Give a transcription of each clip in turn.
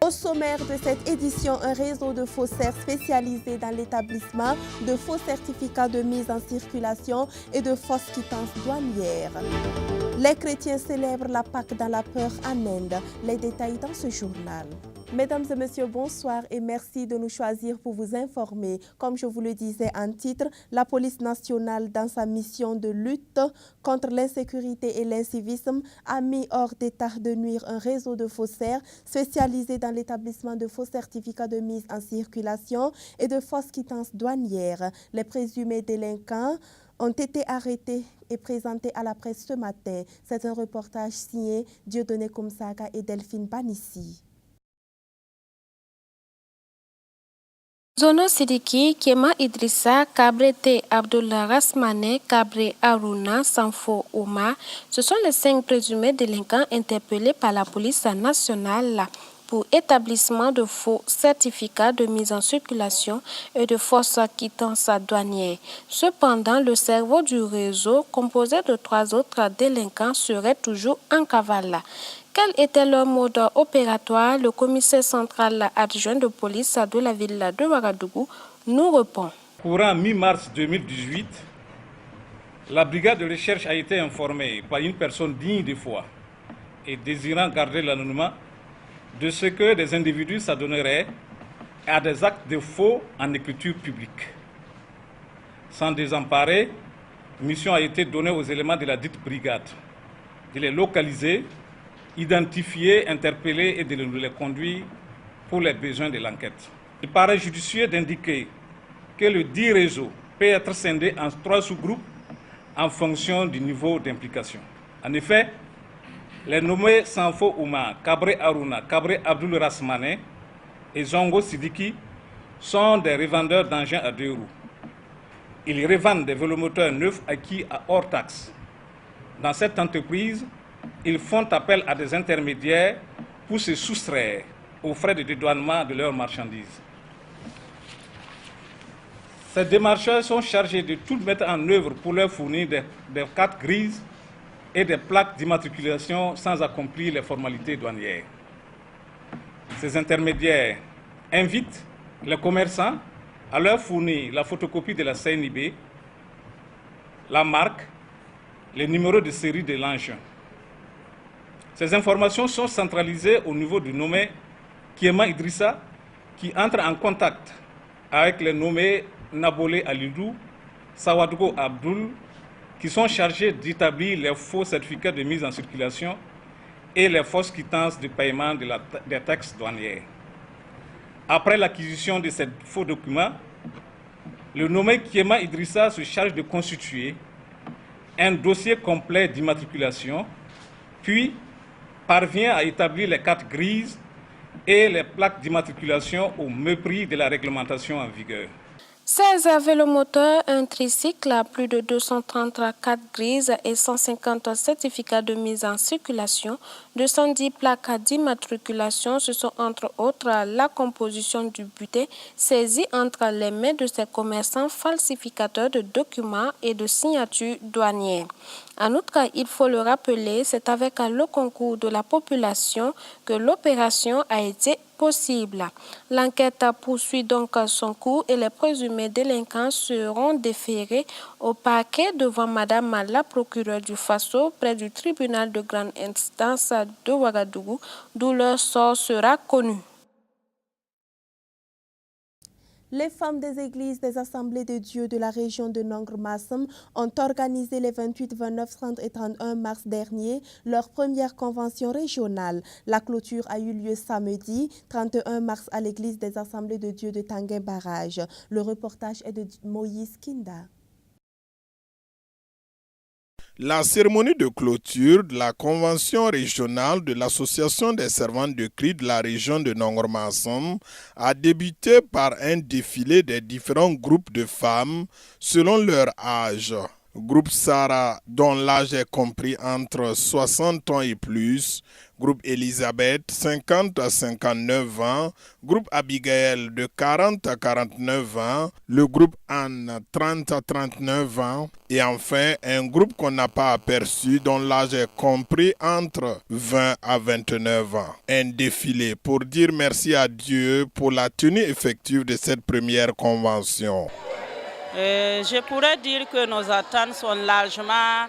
Au sommaire de cette édition, un réseau de faussaires spécialisés dans l'établissement de faux certificats de mise en circulation et de fausses quittances douanières. Les chrétiens célèbrent la Pâque dans la peur en Inde. Les détails dans ce journal. Mesdames et messieurs, bonsoir et merci de nous choisir pour vous informer. Comme je vous le disais en titre, la police nationale, dans sa mission de lutte contre l'insécurité et l'incivisme, a mis hors d'état de nuire un réseau de faussaires spécialisés dans l'établissement de faux certificats de mise en circulation et de fausses quittances douanières. Les présumés délinquants ont été arrêtés et présentés à la presse ce matin. C'est un reportage signé Dieudonné Koumsaka et Delphine Banissi. Zono Sidiki, Kema Idrissa, Kabrete Abdullah Rasmane, Kabre Aruna, Sanfo Ouma, ce sont les 5 présumés délinquants interpellés par la police nationale pour établissement de faux certificats de mise en circulation et de fausses quittances douanières. Cependant, le cerveau du réseau, composé de 3 autres délinquants, serait toujours en cavale. Quel était leur mode opératoire? Le commissaire central adjoint de police de la ville de Ouagadougou nous répond. Courant mi-mars 2018, la brigade de recherche a été informée par une personne digne de foi et désirant garder l'anonymat de ce que des individus s'adonneraient à des actes de faux en écriture publique. Sans désemparer, mission a été donnée aux éléments de la dite brigade de les localiser, identifier, interpeller et de les conduire pour les besoins de l'enquête. Il paraît judicieux d'indiquer que le dit réseau peut être scindé en 3 sous-groupes en fonction du niveau d'implication. En effet, les nommés Sanfo Ouma, Kabre Aruna, Kabre Abdul Rasmane et Zongo Sidiki sont des revendeurs d'engins à 2 roues. Ils revendent des vélomoteurs neufs acquis à hors taxe. Dans cette entreprise, ils font appel à des intermédiaires pour se soustraire aux frais de dédouanement de leurs marchandises. Ces démarcheurs sont chargés de tout mettre en œuvre pour leur fournir des cartes grises et des plaques d'immatriculation sans accomplir les formalités douanières. Ces intermédiaires invitent les commerçants à leur fournir la photocopie de la CNIB, la marque, les numéros de série de l'engin. Ces informations sont centralisées au niveau du nommé Kema Idrissa, qui entre en contact avec les nommés Nabolé Alidou, Sawadougo Abdul, qui sont chargés d'établir les faux certificats de mise en circulation et les fausses quittances de paiement des taxes douanières. Après l'acquisition de ces faux documents, le nommé Kema Idrissa se charge de constituer un dossier complet d'immatriculation, puis parvient à établir les cartes grises et les plaques d'immatriculation au mépris de la réglementation en vigueur. 16 vélomoteurs, un tricycle, plus de 234 grises et 150 certificats de mise en circulation, 210 plaques d'immatriculation, ce sont entre autres la composition du butin saisi entre les mains de ces commerçants falsificateurs de documents et de signatures douanières. En outre, il faut le rappeler, c'est avec le concours de la population que l'opération a été possible. L'enquête poursuit donc son cours et les présumés délinquants seront déférés au parquet devant Madame la procureure du Faso près du tribunal de grande instance de Ouagadougou, d'où leur sort sera connu. Les femmes des églises des Assemblées de Dieu de la région de Nongr-Massam ont organisé les 28, 29, 30 et 31 mars dernier leur première convention régionale. La clôture a eu lieu samedi 31 mars à l'église des Assemblées de Dieu de Tanguay Barrage. Le reportage est de Moïse Kinda. La cérémonie de clôture de la convention régionale de l'Association des servantes de Christ de la région de Nongr-Massam a débuté par un défilé des différents groupes de femmes selon leur âge. Groupe Sarah, dont l'âge est compris entre 60 ans et plus. Groupe Elisabeth, 50 à 59 ans. Groupe Abigail, de 40 à 49 ans. Le groupe Anne, 30 à 39 ans. Et enfin, un groupe qu'on n'a pas aperçu, dont l'âge est compris entre 20 à 29 ans. Un défilé pour dire merci à Dieu pour la tenue effective de cette première convention. Je pourrais dire que nos attentes sont largement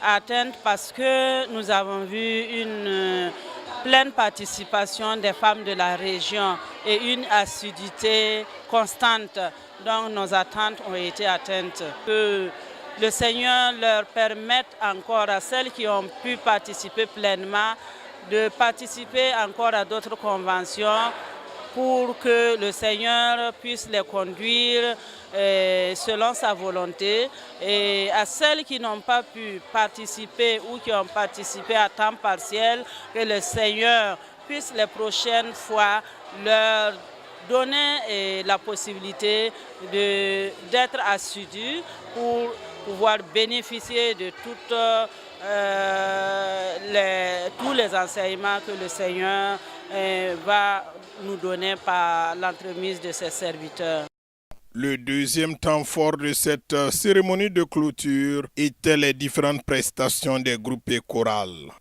atteintes parce que nous avons vu une pleine participation des femmes de la région et une assiduité constante. Donc nos attentes ont été atteintes. Que le Seigneur leur permette encore à celles qui ont pu participer pleinement de participer encore à d'autres conventions pour que le Seigneur puisse les conduire selon sa volonté. Et à celles qui n'ont pas pu participer ou qui ont participé à temps partiel, que le Seigneur puisse les prochaines fois leur donner la possibilité d'être assidus pour pouvoir bénéficier de tous les enseignements que le Seigneur va nous donner par l'entremise de ses serviteurs. Le deuxième temps fort de cette cérémonie de clôture était les différentes prestations des groupes et chorales.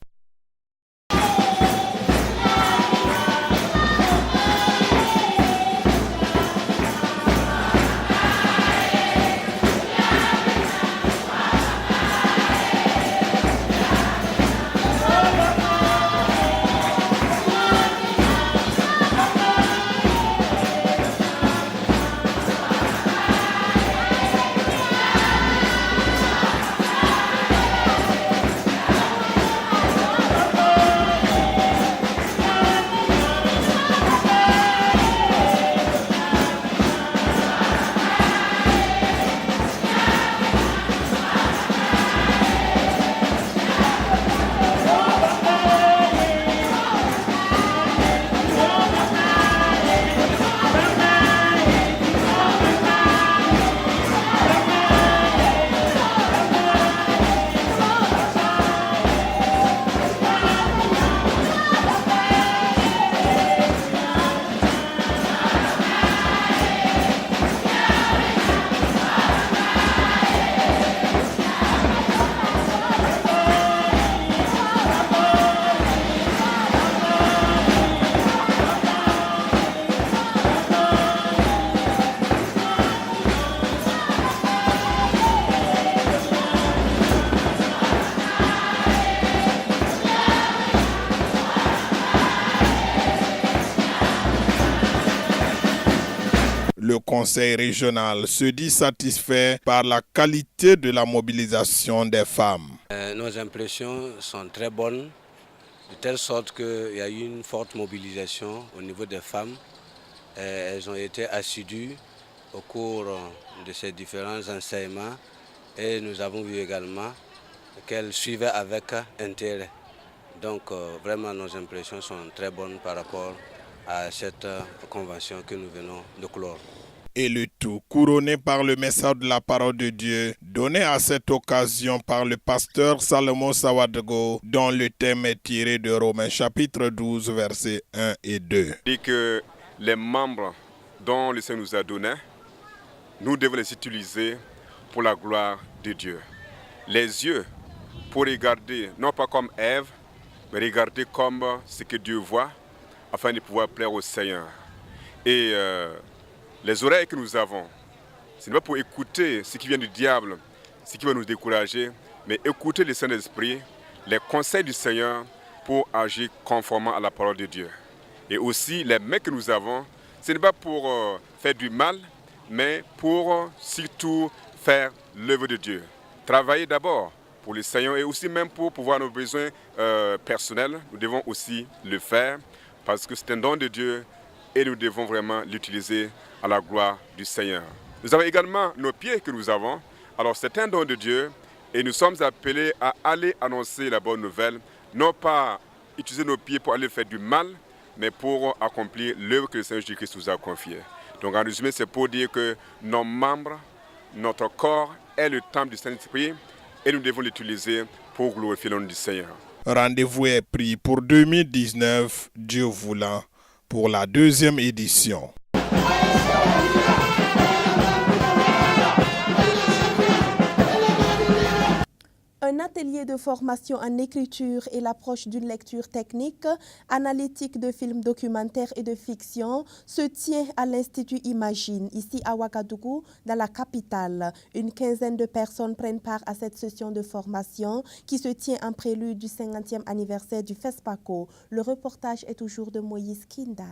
Le conseil régional se dit satisfait par la qualité de la mobilisation des femmes. Nos impressions sont très bonnes, de telle sorte qu'il y a eu une forte mobilisation au niveau des femmes. Elles ont été assidues au cours de ces différents enseignements et nous avons vu également qu'elles suivaient avec intérêt. Donc vraiment nos impressions sont très bonnes par rapport à cette convention que nous venons de clore. Et le tout couronné par le message de la parole de Dieu donné à cette occasion par le pasteur Salomon Sawadego, dont le thème est tiré de Romains chapitre 12 versets 1 et 2. Et que les membres dont le Seigneur nous a donnés, nous devons les utiliser pour la gloire de Dieu. Les yeux pour regarder, non pas comme Ève, mais regarder comme ce que Dieu voit, afin de pouvoir plaire au Seigneur. Et les oreilles que nous avons, ce n'est pas pour écouter ce qui vient du diable, ce qui va nous décourager, mais écouter le Saint-Esprit, les conseils du Seigneur pour agir conformément à la parole de Dieu. Et aussi, les mains que nous avons, ce n'est pas pour faire du mal, mais pour surtout faire l'œuvre de Dieu. Travailler d'abord pour le Seigneur et aussi même pour pouvoir nos besoins personnels, nous devons aussi le faire parce que c'est un don de Dieu et nous devons vraiment l'utiliser à la gloire du Seigneur. Nous avons également nos pieds que nous avons. Alors c'est un don de Dieu et nous sommes appelés à aller annoncer la bonne nouvelle, non pas utiliser nos pieds pour aller faire du mal, mais pour accomplir l'œuvre que le Seigneur Jésus-Christ nous a confiée. Donc en résumé, c'est pour dire que nos membres, notre corps est le temple du Saint-Esprit et nous devons l'utiliser pour glorifier le nom du Seigneur. Rendez-vous est pris pour 2019, Dieu voulant, pour la 2e édition. Un atelier de formation en écriture et l'approche d'une lecture technique, analytique de films documentaires et de fiction se tient à l'Institut Imagine, ici à Ouagadougou, dans la capitale. Une quinzaine de personnes prennent part à cette session de formation qui se tient en prélude du 50e anniversaire du FESPACO. Le reportage est toujours de Moïse Kinda.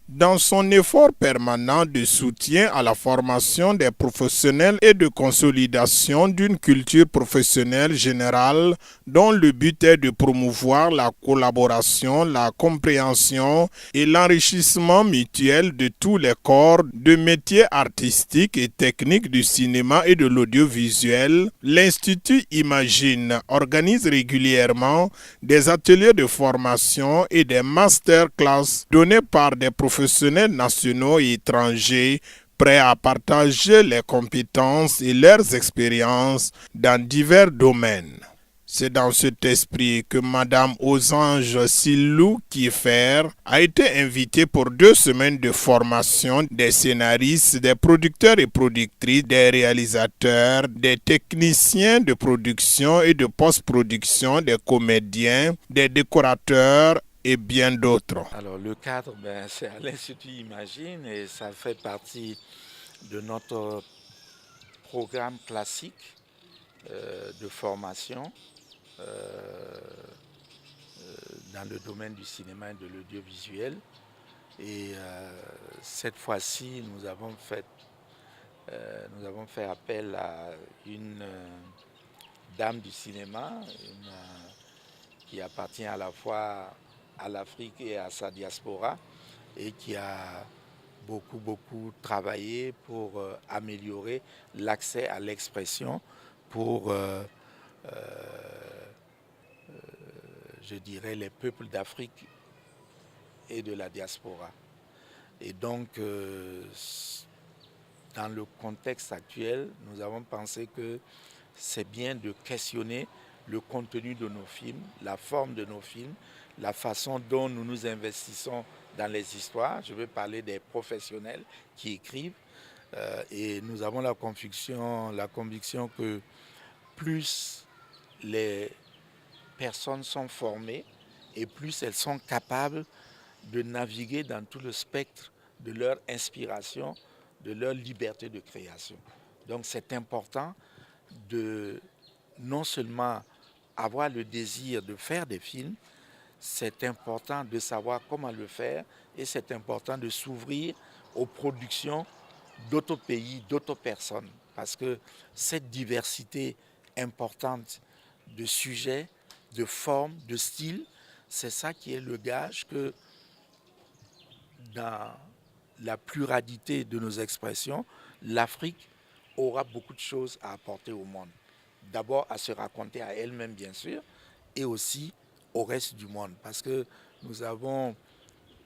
Dans son effort permanent de soutien à la formation des professionnels et de consolidation d'une culture professionnelle générale dont le but est de promouvoir la collaboration, la compréhension et l'enrichissement mutuel de tous les corps de métiers artistiques et techniques du cinéma et de l'audiovisuel, l'Institut Imagine organise régulièrement des ateliers de formation et des masterclass donnés par des professionnels nationaux et étrangers prêts à partager les compétences et leurs expériences dans divers domaines. C'est dans cet esprit que Madame Osange Silou Kiefer a été invitée pour 2 semaines de formation des scénaristes, des producteurs et productrices, des réalisateurs, des techniciens de production et de post-production, des comédiens, des décorateurs et bien d'autres. Alors le cadre, c'est à l'Institut Imagine et ça fait partie de notre programme classique de formation dans le domaine du cinéma et de l'audiovisuel. Et cette fois-ci, nous avons fait appel à une dame du cinéma qui appartient à la fois à l'Afrique et à sa diaspora et qui a beaucoup travaillé pour améliorer l'accès à l'expression pour, je dirais, les peuples d'Afrique et de la diaspora. Et donc, dans le contexte actuel, nous avons pensé que c'est bien de questionner le contenu de nos films, la forme de nos films, la façon dont nous nous investissons dans les histoires. Je veux parler des professionnels qui écrivent et nous avons la conviction que plus les personnes sont formées et plus elles sont capables de naviguer dans tout le spectre de leur inspiration, de leur liberté de création. Donc c'est important de non seulement avoir le désir de faire des films, c'est important de savoir comment le faire et c'est important de s'ouvrir aux productions d'autres pays, d'autres personnes. Parce que cette diversité importante de sujets, de formes, de styles, c'est ça qui est le gage que dans la pluralité de nos expressions, l'Afrique aura beaucoup de choses à apporter au monde. D'abord à se raconter à elle-même, bien sûr, et aussi au reste du monde. Parce que nous avons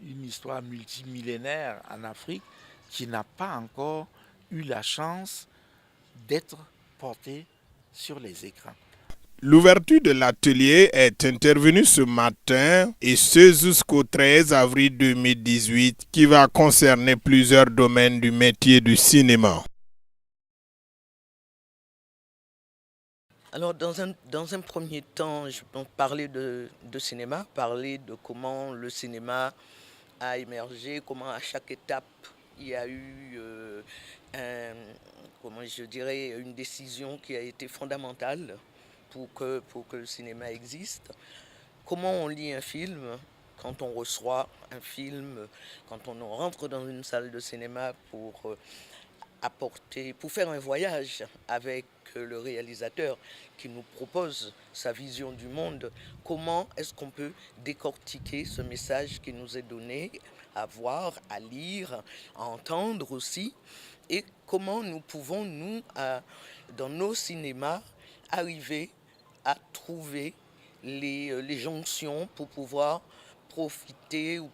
une histoire multimillénaire en Afrique qui n'a pas encore eu la chance d'être portée sur les écrans. L'ouverture de l'atelier est intervenue ce matin et ce jusqu'au 13 avril 2018 qui va concerner plusieurs domaines du métier du cinéma. Alors, dans un premier temps, je peux parler de cinéma, parler de comment le cinéma a émergé, comment à chaque étape il y a eu une décision qui a été fondamentale pour que le cinéma existe. Comment on lit un film, quand on reçoit un film, quand on rentre dans une salle de cinéma pour faire un voyage avec le réalisateur qui nous propose sa vision du monde, comment est-ce qu'on peut décortiquer ce message qui nous est donné à voir, à lire, à entendre aussi, et comment nous pouvons, nous, dans nos cinémas, arriver à trouver les jonctions pour pouvoir profiter ou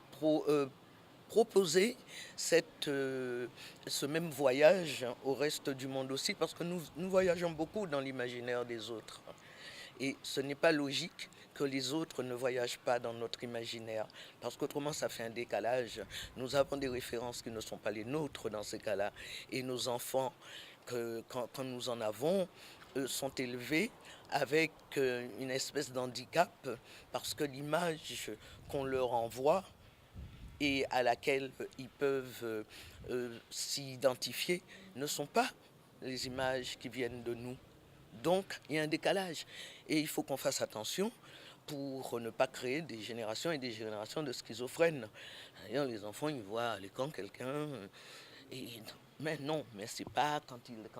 proposer ce même voyage au reste du monde aussi, parce que nous voyageons beaucoup dans l'imaginaire des autres. Et ce n'est pas logique que les autres ne voyagent pas dans notre imaginaire, parce qu'autrement ça fait un décalage. Nous avons des références qui ne sont pas les nôtres dans ces cas-là, et nos enfants, quand nous en avons, sont élevés avec une espèce d'handicap, parce que l'image qu'on leur envoie et à laquelle ils peuvent s'identifier ne sont pas les images qui viennent de nous. Donc il y a un décalage et il faut qu'on fasse attention pour ne pas créer des générations et des générations de schizophrènes. D'ailleurs, les enfants, ils voient à l'écran quelqu'un, mais non, mais c'est pas quand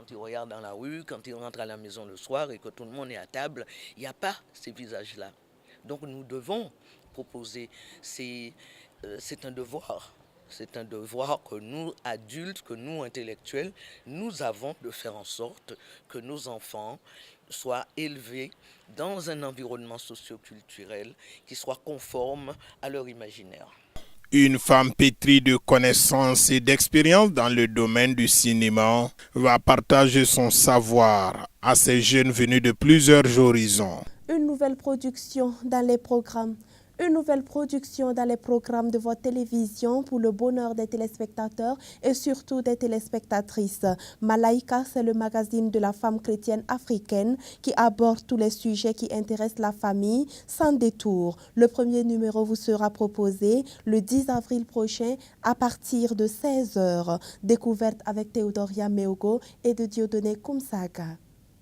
ils regardent dans la rue, quand ils rentrent à la maison le soir et que tout le monde est à table, il n'y a pas ces visages-là. Donc nous devons proposer, c'est un devoir. C'est un devoir que nous, adultes, que nous, intellectuels, nous avons de faire en sorte que nos enfants soient élevés dans un environnement socio-culturel qui soit conforme à leur imaginaire. Une femme pétrie de connaissances et d'expérience dans le domaine du cinéma va partager son savoir à ces jeunes venus de plusieurs horizons. Une nouvelle production dans les programmes. Une nouvelle production dans les programmes de votre télévision pour le bonheur des téléspectateurs et surtout des téléspectatrices. Malaika, c'est le magazine de la femme chrétienne africaine qui aborde tous les sujets qui intéressent la famille sans détour. Le premier numéro vous sera proposé le 10 avril prochain à partir de 16h. Découverte avec Théodoria Meogo et de Dieudonné Kumsaga.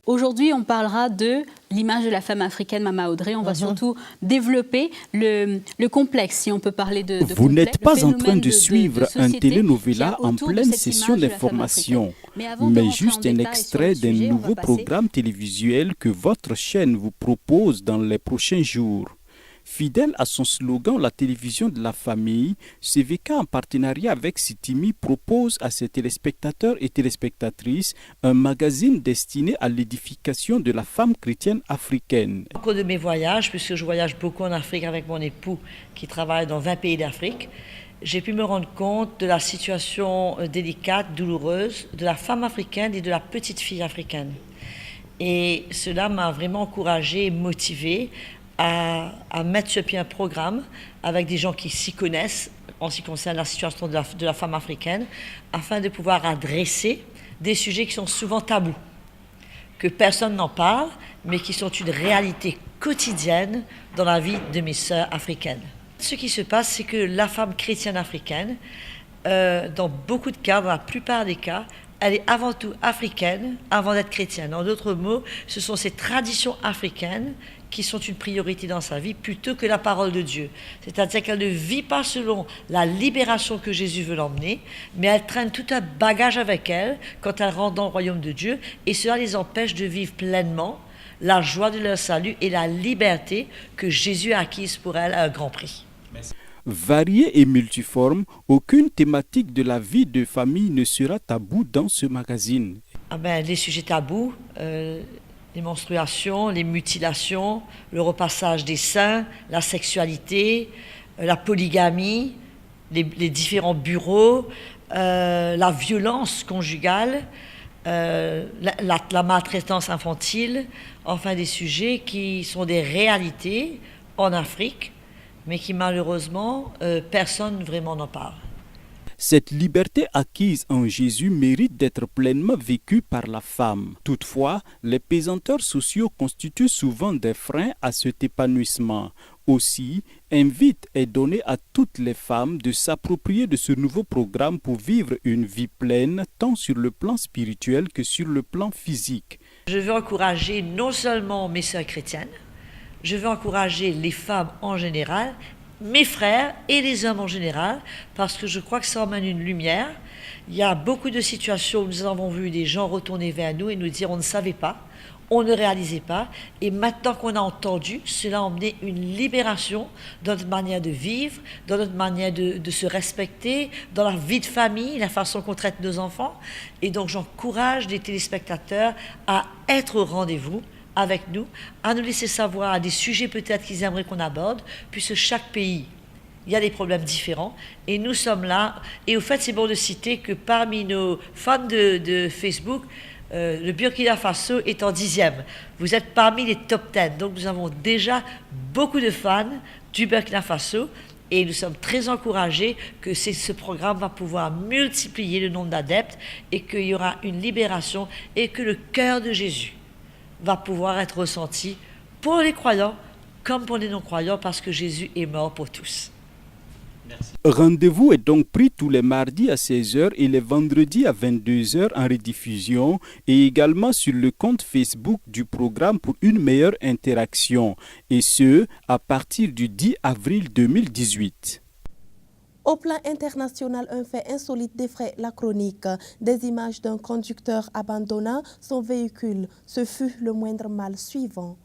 Aujourd'hui, on parlera de l'image de la femme africaine, Mama Audrey. On va surtout développer le complexe, si on peut parler de Vous n'êtes pas en train de suivre un télénovela en pleine session d'information, mais juste un extrait d'un nouveau programme télévisuel que votre chaîne vous propose dans les prochains jours. Fidèle à son slogan « La télévision de la famille », CVK en partenariat avec Sitimi propose à ses téléspectateurs et téléspectatrices un magazine destiné à l'édification de la femme chrétienne africaine. Au cours de mes voyages, puisque je voyage beaucoup en Afrique avec mon époux qui travaille dans 20 pays d'Afrique, j'ai pu me rendre compte de la situation délicate, douloureuse de la femme africaine et de la petite fille africaine. Et cela m'a vraiment encouragée et motivée à mettre sur pied un programme avec des gens qui s'y connaissent en ce qui concerne la situation de la femme africaine, afin de pouvoir adresser des sujets qui sont souvent tabous, que personne n'en parle, mais qui sont une réalité quotidienne dans la vie de mes sœurs africaines. Ce qui se passe, c'est que la femme chrétienne africaine, dans beaucoup de cas, dans la plupart des cas, elle est avant tout africaine avant d'être chrétienne. En d'autres mots, ce sont ces traditions africaines qui sont une priorité dans sa vie plutôt que la parole de Dieu. C'est-à-dire qu'elle ne vit pas selon la libération que Jésus veut l'emmener, mais elle traîne tout un bagage avec elle quand elle rentre dans le royaume de Dieu, et cela les empêche de vivre pleinement la joie de leur salut et la liberté que Jésus a acquise pour elle à un grand prix. Variée et multiforme, aucune thématique de la vie de famille ne sera tabou dans ce magazine. Les sujets tabous, les menstruations, les mutilations, le repassage des seins, la sexualité, la polygamie, les différents bureaux, la violence conjugale, la maltraitance infantile, enfin des sujets qui sont des réalités en Afrique, mais qui malheureusement, personne vraiment n'en parle. Cette liberté acquise en Jésus mérite d'être pleinement vécue par la femme. Toutefois, les pesanteurs sociaux constituent souvent des freins à cet épanouissement. Aussi, invite est donné à toutes les femmes de s'approprier de ce nouveau programme pour vivre une vie pleine, tant sur le plan spirituel que sur le plan physique. Je veux encourager non seulement mes sœurs chrétiennes, je veux encourager les femmes en général, mes frères et les hommes en général, parce que je crois que ça emmène une lumière. Il y a beaucoup de situations où nous avons vu des gens retourner vers nous et nous dire on ne savait pas, on ne réalisait pas, et maintenant qu'on a entendu, cela a emmené une libération dans notre manière de vivre, dans notre manière de se respecter, dans la vie de famille, la façon qu'on traite nos enfants. Et donc j'encourage les téléspectateurs à être au rendez-vous avec nous, à nous laisser savoir des sujets peut-être qu'ils aimeraient qu'on aborde, puisque chaque pays il y a des problèmes différents et nous sommes là. Et au fait, c'est bon de citer que parmi nos fans de Facebook, le Burkina Faso est en 10e. Vous êtes parmi les top 10. Donc nous avons déjà beaucoup de fans du Burkina Faso et nous sommes très encouragés que ce programme va pouvoir multiplier le nombre d'adeptes et qu'il y aura une libération et que le cœur de Jésus va pouvoir être ressenti pour les croyants comme pour les non-croyants parce que Jésus est mort pour tous. Merci. Rendez-vous est donc pris tous les mardis à 16h et les vendredis à 22h en rediffusion et également sur le compte Facebook du programme pour une meilleure interaction et ce, à partir du 10 avril 2018. Au plan international, un fait insolite défraie la chronique. Des images d'un conducteur abandonnant son véhicule. Ce fut le moindre mal suivant.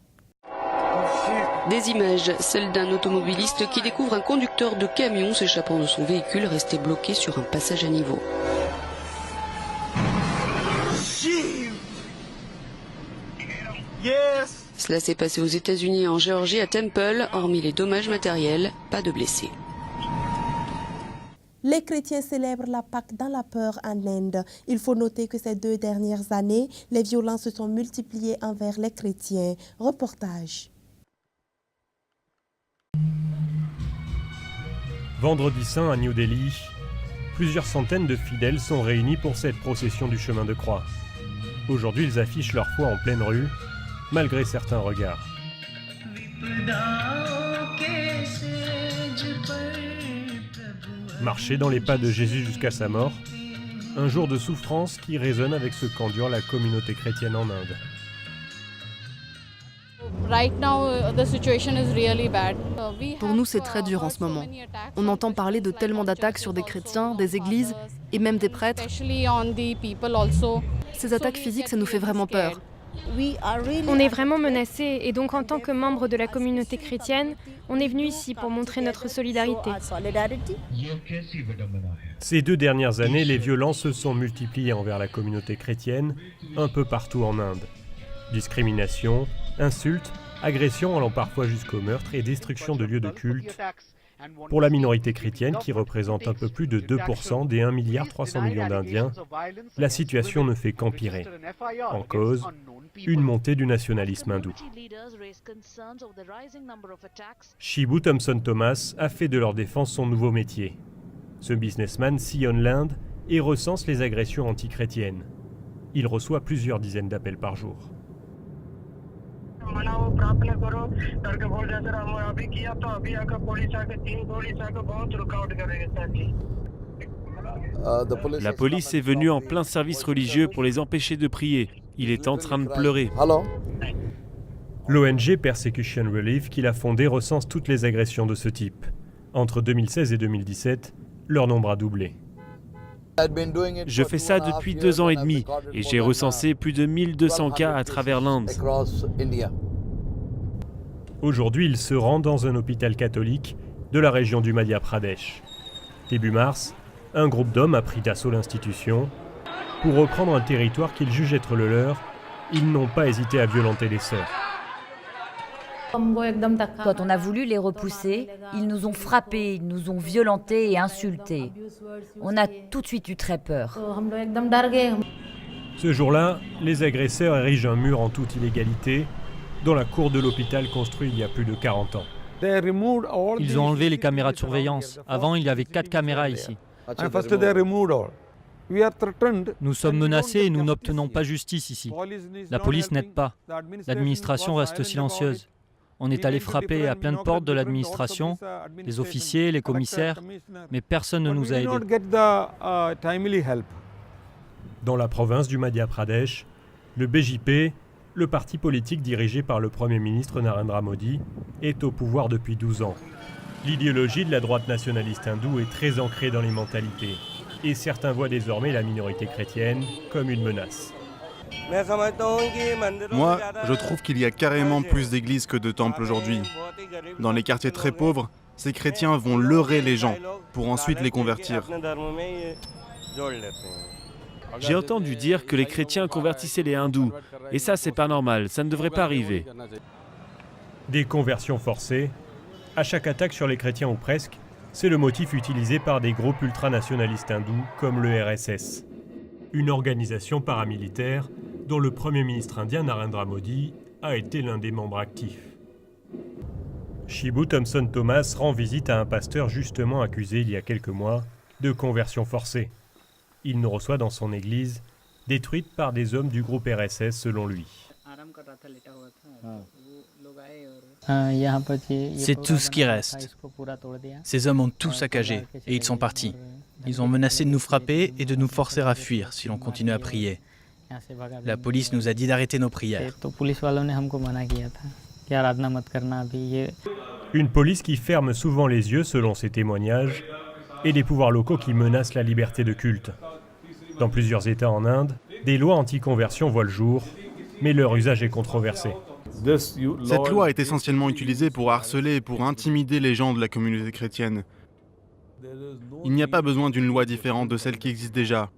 Des images, celles d'un automobiliste qui découvre un conducteur de camion s'échappant de son véhicule resté bloqué sur un passage à niveau. Cela s'est passé aux États-Unis et en Géorgie à Temple. Hormis les dommages matériels, pas de blessés. Les chrétiens célèbrent la Pâque dans la peur en Inde. Il faut noter que ces 2 dernières années, les violences se sont multipliées envers les chrétiens. Reportage. Vendredi saint à New Delhi, plusieurs centaines de fidèles sont réunis pour cette procession du chemin de croix. Aujourd'hui, ils affichent leur foi en pleine rue, malgré certains regards. Marcher dans les pas de Jésus jusqu'à sa mort, un jour de souffrance qui résonne avec ce qu'endure la communauté chrétienne en Inde. Pour nous, c'est très dur en ce moment. On entend parler de tellement d'attaques sur des chrétiens, des églises et même des prêtres. Ces attaques physiques, ça nous fait vraiment peur. On est vraiment menacés et donc en tant que membre de la communauté chrétienne, on est venu ici pour montrer notre solidarité. Ces 2 dernières années, les violences se sont multipliées envers la communauté chrétienne, un peu partout en Inde. Discrimination, insultes, agressions allant parfois jusqu'au meurtre et destruction de lieux de culte. Pour la minorité chrétienne, qui représente un peu plus de 2% des 1,3 milliard d'Indiens, la situation ne fait qu'empirer. En cause, une montée du nationalisme hindou. Shibu Thompson Thomas a fait de leur défense son nouveau métier. Ce businessman sillonne l'Inde et recense les agressions antichrétiennes. Il reçoit plusieurs dizaines d'appels par jour. La police est venue en plein service religieux pour les empêcher de prier. Il est en train de pleurer. L'ONG Persecution Relief qu'il a fondée recense toutes les agressions de ce type. Entre 2016 et 2017, leur nombre a doublé. Je fais ça depuis 2 ans et demi et j'ai recensé plus de 1200 cas à travers l'Inde. Aujourd'hui, il se rend dans un hôpital catholique de la région du Madhya Pradesh. Début mars, un groupe d'hommes a pris d'assaut l'institution. Pour reprendre un territoire qu'ils jugent être le leur, ils n'ont pas hésité à violenter les sœurs. Quand on a voulu les repousser, ils nous ont frappés, ils nous ont violentés et insultés. On a tout de suite eu très peur. Ce jour-là, les agresseurs érigent un mur en toute illégalité dans la cour de l'hôpital construit il y a plus de 40 ans. Ils ont enlevé les caméras de surveillance. Avant, il y avait 4 caméras ici. Nous sommes menacés et nous n'obtenons pas justice ici. La police n'aide pas. L'administration reste silencieuse. On est allé frapper à plein de portes de l'administration, les officiers, les commissaires, mais personne ne nous a aidés. Dans la province du Madhya Pradesh, le BJP, le parti politique dirigé par le Premier ministre Narendra Modi, est au pouvoir depuis 12 ans. L'idéologie de la droite nationaliste hindoue est très ancrée dans les mentalités, et certains voient désormais la minorité chrétienne comme une menace. Moi, je trouve qu'il y a carrément plus d'églises que de temples aujourd'hui. Dans les quartiers très pauvres, ces chrétiens vont leurrer les gens pour ensuite les convertir. J'ai entendu dire que les chrétiens convertissaient les hindous, et ça c'est pas normal, ça ne devrait pas arriver. Des conversions forcées. À chaque attaque sur les chrétiens ou presque, C'est le motif utilisé par des groupes ultranationalistes hindous comme le RSS, une organisation paramilitaire dont le Premier ministre indien Narendra Modi a été l'un des membres actifs. Shibu Thompson Thomas rend visite à un pasteur justement accusé il y a quelques mois de conversion forcée. Il nous reçoit dans son église, détruite par des hommes du groupe RSS selon lui. C'est tout ce qui reste. Ces hommes ont tout saccagé et ils sont partis. Ils ont menacé de nous frapper et de nous forcer à fuir si l'on continue à prier. La police nous a dit d'arrêter nos prières. Une police qui ferme souvent les yeux selon ces témoignages et des pouvoirs locaux qui menacent la liberté de culte. Dans plusieurs États en Inde, des lois anti-conversion voient le jour, mais leur usage est controversé. Cette loi est essentiellement utilisée pour harceler et pour intimider les gens de la communauté chrétienne. Il n'y a pas besoin d'une loi différente de celle qui existe déjà.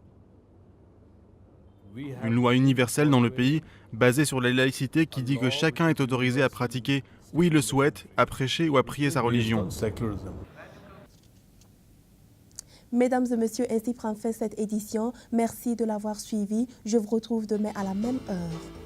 Une loi universelle dans le pays, basée sur la laïcité qui dit que chacun est autorisé à pratiquer où il le souhaite, à prêcher ou à prier sa religion. Mesdames et messieurs, ainsi prend fin cette édition. Merci de l'avoir suivi. Je vous retrouve demain à la même heure.